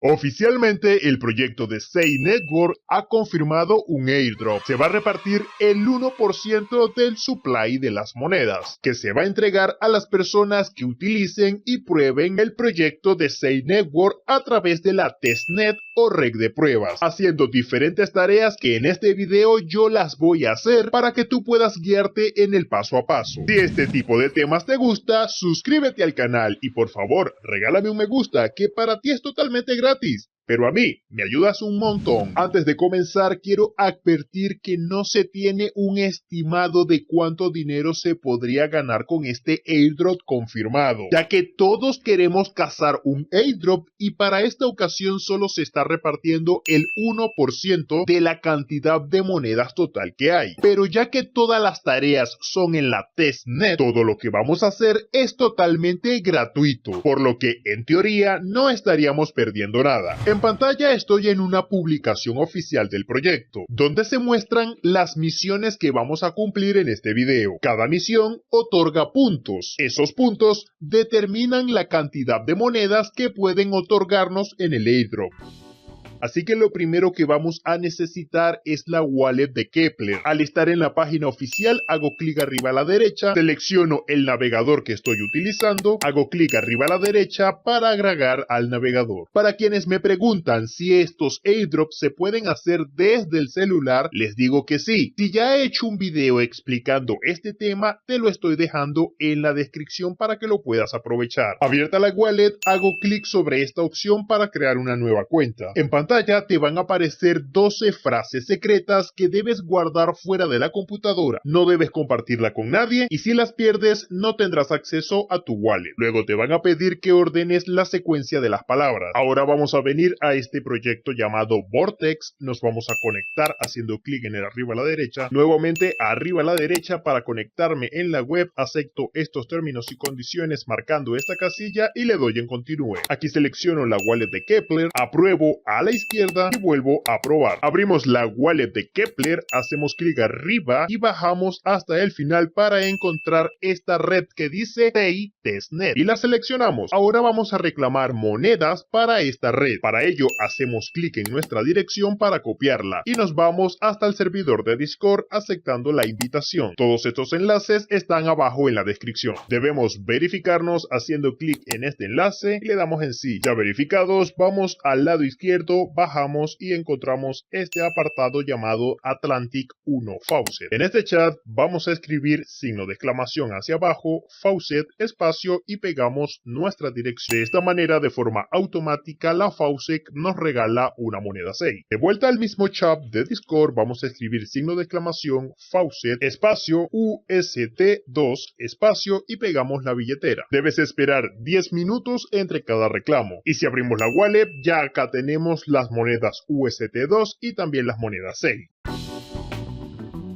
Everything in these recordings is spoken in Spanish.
Oficialmente, el proyecto de Sei Network ha confirmado un airdrop. Se va a repartir el 1% del supply de las monedas, que se va a entregar a las personas que utilicen y prueben el proyecto de Sei Network a través de la testnet o red de pruebas, haciendo diferentes tareas que en este video yo las voy a hacer para que tú puedas guiarte en el paso a paso. Si este tipo de temas te gusta, suscríbete al canal y por favor, regálame un me gusta, que para ti es totalmente gratis. Pero a mí me ayudas un montón. Antes de comenzar, quiero advertir que no se tiene un estimado de cuánto dinero se podría ganar con este airdrop confirmado, ya que todos queremos cazar un airdrop y para esta ocasión solo se está repartiendo el 1% de la cantidad de monedas total que hay. Pero ya que todas las tareas son en la testnet, todo lo que vamos a hacer es totalmente gratuito, por lo que en teoría no estaríamos perdiendo nada. En pantalla estoy en una publicación oficial del proyecto, donde se muestran las misiones que vamos a cumplir en este video. Cada misión otorga puntos. Esos puntos determinan la cantidad de monedas que pueden otorgarnos en el airdrop. Así que lo primero que vamos a necesitar es la wallet de Keplr. Al estar en la página oficial, hago clic arriba a la derecha, selecciono el navegador que estoy utilizando, hago clic arriba a la derecha para agregar al navegador. Para quienes me preguntan si estos airdrops se pueden hacer desde el celular, les digo que sí. Si ya he hecho un video explicando este tema, te lo estoy dejando en la descripción para que lo puedas aprovechar. Abierta la wallet, hago clic sobre esta opción para crear una nueva cuenta. En pantalla te van a aparecer 12 frases secretas que debes guardar fuera de la computadora. No debes compartirla con nadie y si las pierdes no tendrás acceso a tu wallet. Luego te van a pedir que ordenes la secuencia de las palabras. Ahora vamos a venir a este proyecto llamado Vortex. Nos vamos a conectar haciendo clic en el arriba a la derecha. Nuevamente arriba a la derecha para conectarme en la web. Acepto estos términos y condiciones marcando esta casilla y le doy en continúe. Aquí selecciono la wallet de Keplr, apruebo a la izquierda y vuelvo a probar. Abrimos la wallet de Keplr, hacemos clic arriba y bajamos hasta el final para encontrar esta red que dice Sei Testnet y la seleccionamos. Ahora vamos a reclamar monedas para esta red. Para ello hacemos clic en nuestra dirección para copiarla y nos vamos hasta el servidor de Discord aceptando la invitación. Todos estos enlaces están abajo en la descripción. Debemos verificarnos haciendo clic en este enlace y le damos en sí. Ya verificados, vamos al lado izquierdo, bajamos y encontramos este apartado llamado Atlantic 1 Faucet. En este chat vamos a escribir signo de exclamación hacia abajo, Faucet, espacio y pegamos nuestra dirección. De esta manera, de forma automática, la Faucet nos regala una moneda 6. De vuelta al mismo chat de Discord, vamos a escribir signo de exclamación, Faucet, espacio, UST2, espacio y pegamos la billetera. Debes esperar 10 minutos entre cada reclamo. Y si abrimos la wallet, ya acá tenemos las monedas UST2 y también las monedas 6.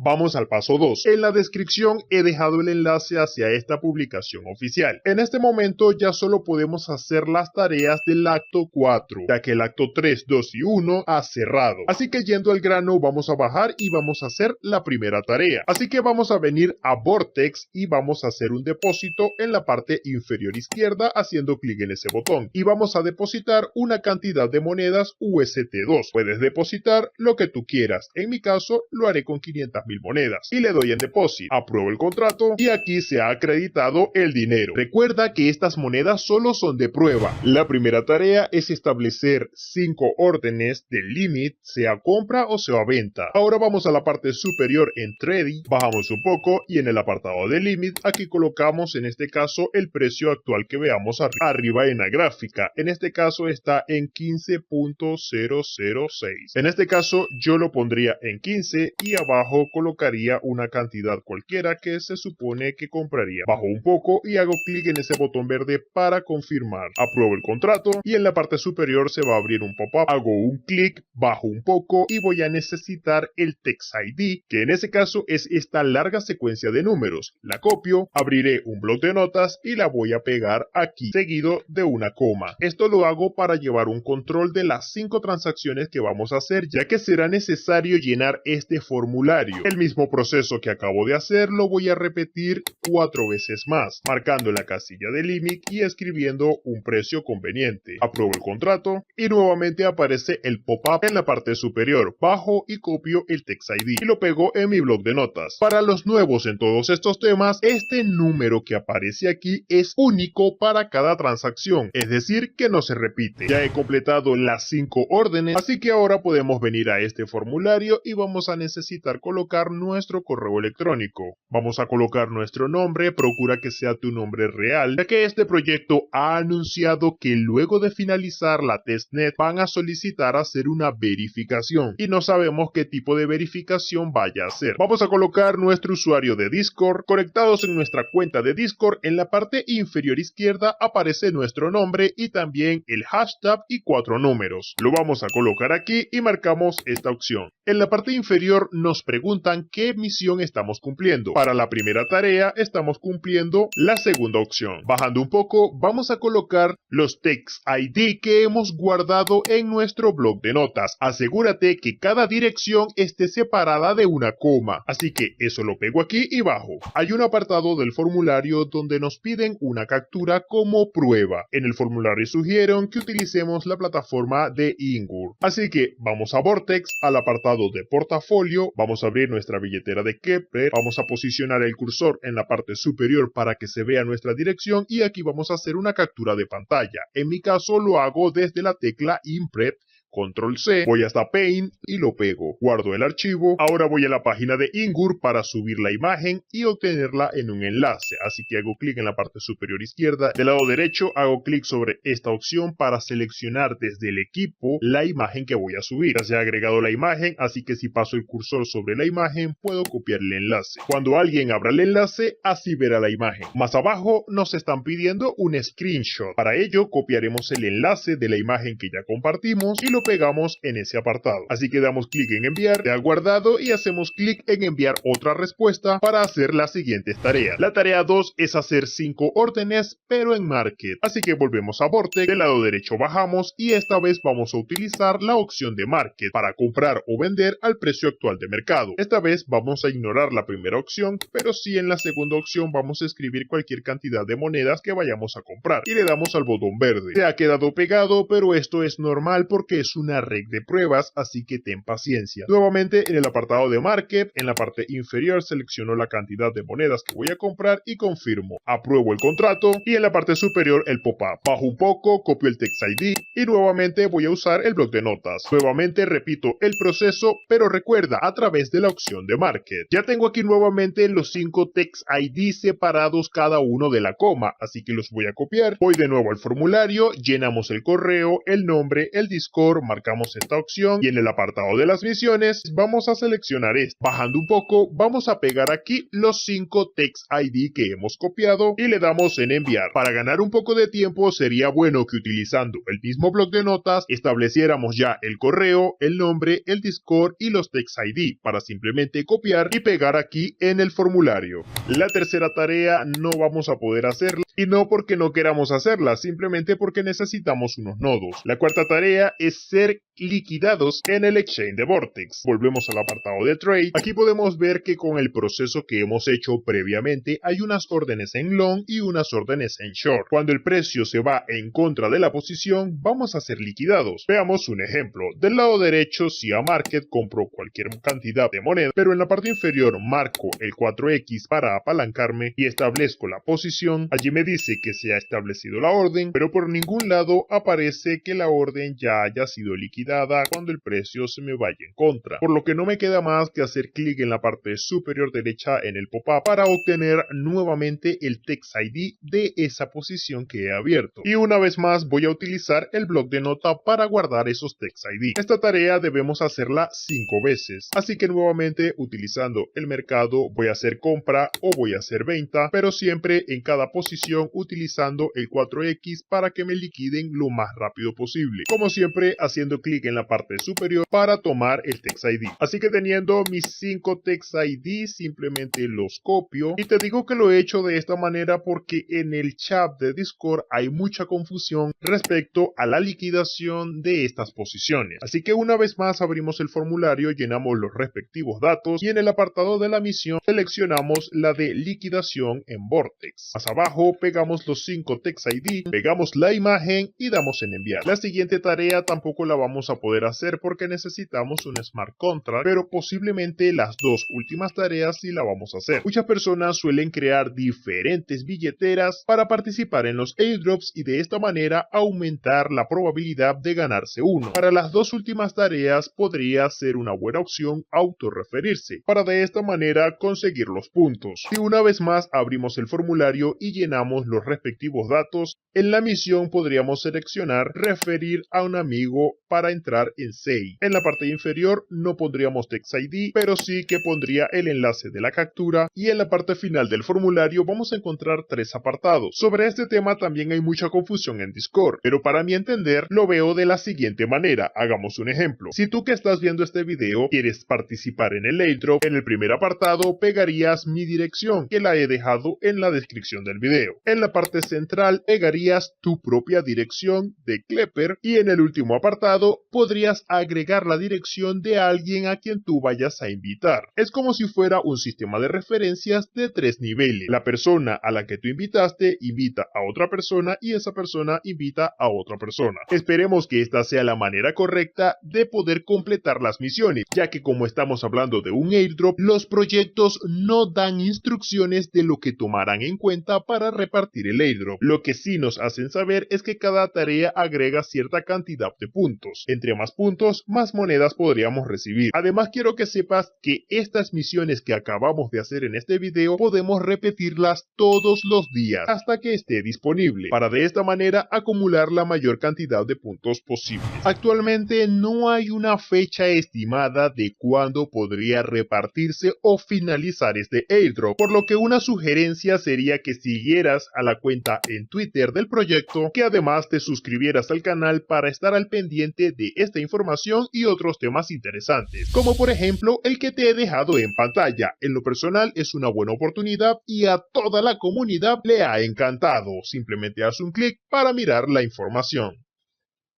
Vamos al paso 2. En la descripción he dejado el enlace hacia esta publicación oficial. En este momento ya solo podemos hacer las tareas del acto 4, ya que el acto 3, 2 y 1 ha cerrado. Así que yendo al grano vamos a bajar y vamos a hacer la primera tarea. Así que vamos a venir a Vortex y vamos a hacer un depósito en la parte inferior izquierda haciendo clic en ese botón. Y vamos a depositar una cantidad de monedas UST2. Puedes depositar lo que tú quieras. En mi caso lo haré con 500.000 monedas y le doy en deposit, apruebo el contrato y aquí se ha acreditado el dinero. Recuerda que estas monedas solo son de prueba. La primera tarea es establecer 5 órdenes de limit, sea compra o sea venta. Ahora vamos a la parte superior en trading, bajamos un poco y en el apartado de limit aquí colocamos en este caso el precio actual que veamos arriba en la gráfica. En este caso está en 15.006. En este caso yo lo pondría en 15 y abajo colocaría una cantidad cualquiera que se supone que compraría. Bajo un poco y hago clic en ese botón verde para confirmar. Apruebo el contrato y en la parte superior se va a abrir un pop-up. Hago un clic, bajo un poco y voy a necesitar el Text ID, que en ese caso es esta larga secuencia de números. La copio, abriré un bloc de notas y la voy a pegar aquí, seguido de una coma. Esto lo hago para llevar un control de las 5 transacciones que vamos a hacer, ya que será necesario llenar este formulario. El mismo proceso que acabo de hacer lo voy a repetir 4 veces más, marcando en la casilla de límite y escribiendo un precio conveniente. Apruebo el contrato y nuevamente aparece el pop-up en la parte superior. Bajo y copio el text ID y lo pego en mi blog de notas. Para los nuevos en todos estos temas, este número que aparece aquí es único para cada transacción, es decir, que no se repite. Ya he completado las 5 órdenes, así que ahora podemos venir a este formulario y vamos a necesitar colocar nuestro correo electrónico. Vamos a colocar nuestro nombre, procura que sea tu nombre real, ya que este proyecto ha anunciado que luego de finalizar la testnet van a solicitar hacer una verificación y no sabemos qué tipo de verificación vaya a ser. Vamos a colocar nuestro usuario de Discord. Conectados en nuestra cuenta de Discord, en la parte inferior izquierda aparece nuestro nombre y también el hashtag y 4 números. Lo vamos a colocar aquí y marcamos esta opción. En la parte inferior nos preguntan qué misión estamos cumpliendo. Para la primera tarea estamos cumpliendo la segunda opción. Bajando un poco, vamos a colocar los text ID que hemos guardado en nuestro blog de notas. Asegúrate que cada dirección esté separada de una coma, así que eso lo pego aquí y bajo. Hay un apartado del formulario donde nos piden una captura como prueba. En el formulario sugirieron que utilicemos la plataforma de Ingur, así que vamos a Vortex, al apartado de portafolio, vamos a abrir nuestra billetera de Kepler, vamos a posicionar el cursor en la parte superior para que se vea nuestra dirección y aquí vamos a hacer una captura de pantalla. En mi caso lo hago desde la tecla Imprep, Control C, voy hasta Paint y lo pego. Guardo el archivo. Ahora voy a la página de Ingur para subir la imagen y obtenerla en un enlace. Así que hago clic en la parte superior izquierda. Del lado derecho hago clic sobre esta opción para seleccionar desde el equipo la imagen que voy a subir. Ya se ha agregado la imagen, así que si paso el cursor sobre la imagen puedo copiar el enlace. Cuando alguien abra el enlace, así verá la imagen. Más abajo nos están pidiendo un screenshot. Para ello copiaremos el enlace de la imagen que ya compartimos y lo pegamos en ese apartado. Así que damos clic en enviar, ya guardado y hacemos clic en enviar otra respuesta para hacer las siguientes tareas. La tarea 2 es hacer 5 órdenes pero en Market. Así que volvemos a Vortex, del lado derecho bajamos y esta vez vamos a utilizar la opción de Market para comprar o vender al precio actual de mercado. Esta vez vamos a ignorar la primera opción, pero sí en la segunda opción vamos a escribir cualquier cantidad de monedas que vayamos a comprar y le damos al botón verde. Se ha quedado pegado, pero esto es normal porque es una red de pruebas, así que ten paciencia. Nuevamente en el apartado de Market, en la parte inferior selecciono la cantidad de monedas que voy a comprar y confirmo. Apruebo el contrato y en la parte superior el pop-up. Bajo un poco, copio el text ID y nuevamente voy a usar el bloc de notas. Nuevamente repito el proceso, pero recuerda a través de la opción de Market. Ya tengo aquí nuevamente los 5 text ID separados cada uno de la coma, así que los voy a copiar. Voy de nuevo al formulario, llenamos el correo, el nombre, el Discord, marcamos esta opción y en el apartado de las misiones vamos a seleccionar esto. Bajando un poco, vamos a pegar aquí los 5 text ID que hemos copiado y le damos en enviar. Para ganar un poco de tiempo sería bueno que utilizando el mismo bloc de notas estableciéramos ya el correo, el nombre, el Discord y los text ID para simplemente copiar y pegar aquí en el formulario. La tercera tarea no vamos a poder hacerla y no porque no queramos hacerla, simplemente porque necesitamos unos nodos. La cuarta tarea es ser liquidados en el exchange de Vortex. Volvemos al apartado de Trade. Aquí podemos ver que con el proceso que hemos hecho previamente hay unas órdenes en long y unas órdenes en short. Cuando el precio se va en contra de la posición, vamos a ser liquidados. Veamos un ejemplo. Del lado derecho, si a Market compro cualquier cantidad de moneda, pero en la parte inferior marco el 4X para apalancarme y establezco la posición, allí me dice que se ha establecido la orden, pero por ningún lado aparece que la orden ya haya sido liquidada cuando el precio se me vaya en contra, por lo que no me queda más que hacer clic en la parte superior derecha en el pop-up para obtener nuevamente el text ID de esa posición que he abierto. Y una vez más voy a utilizar el bloc de nota para guardar esos text ID. Esta tarea debemos hacerla 5 veces, así que nuevamente utilizando el mercado voy a hacer compra o voy a hacer venta, pero siempre en cada posición utilizando el 4X para que me liquiden lo más rápido posible. Como siempre, haciendo clic clic en la parte superior para tomar el Text ID. Así que teniendo mis 5 Text ID, simplemente los copio. Y te digo que lo he hecho de esta manera porque en el chat de Discord hay mucha confusión respecto a la liquidación de estas posiciones. Así que una vez más abrimos el formulario, llenamos los respectivos datos y en el apartado de la misión seleccionamos la de liquidación en Vortex. Más abajo pegamos los 5 Text ID, pegamos la imagen y damos en enviar. La siguiente tarea tampoco la vamos a poder hacer porque necesitamos un smart contract, pero posiblemente las dos últimas tareas sí la vamos a hacer. Muchas personas suelen crear diferentes billeteras para participar en los airdrops y de esta manera aumentar la probabilidad de ganarse uno. Para las dos últimas tareas podría ser una buena opción autorreferirse para de esta manera conseguir los puntos. Y una vez más abrimos el formulario y llenamos los respectivos datos, en la misión podríamos seleccionar referir a un amigo para entrar en SEI. En la parte inferior no pondríamos Text ID, pero sí que pondría el enlace de la captura y en la parte final del formulario vamos a encontrar 3 apartados. Sobre este tema también hay mucha confusión en Discord, pero para mi entender lo veo de la siguiente manera. Hagamos un ejemplo. Si tú que estás viendo este video quieres participar en el airdrop, en el primer apartado pegarías mi dirección, que la he dejado en la descripción del video. En la parte central pegarías tu propia dirección de Klepper y en el último apartado podrías agregar la dirección de alguien a quien tú vayas a invitar. Es como si fuera un sistema de referencias de 3 niveles. La persona a la que tú invitaste invita a otra persona y esa persona invita a otra persona. Esperemos que esta sea la manera correcta de poder completar las misiones, ya que como estamos hablando de un airdrop, los proyectos no dan instrucciones de lo que tomarán en cuenta para repartir el airdrop. Lo que sí nos hacen saber es que cada tarea agrega cierta cantidad de puntos. Entre más puntos, más monedas podríamos recibir. Además, quiero que sepas que estas misiones que acabamos de hacer en este video podemos repetirlas todos los días hasta que esté disponible, para de esta manera acumular la mayor cantidad de puntos posibles. Actualmente no hay una fecha estimada de cuándo podría repartirse o finalizar este airdrop, por lo que una sugerencia sería que siguieras a la cuenta en Twitter del proyecto, que además te suscribieras al canal para estar al pendiente de esta información y otros temas interesantes, como por ejemplo el que te he dejado en pantalla. En lo personal es una buena oportunidad y a toda la comunidad le ha encantado. Simplemente haz un clic para mirar la información.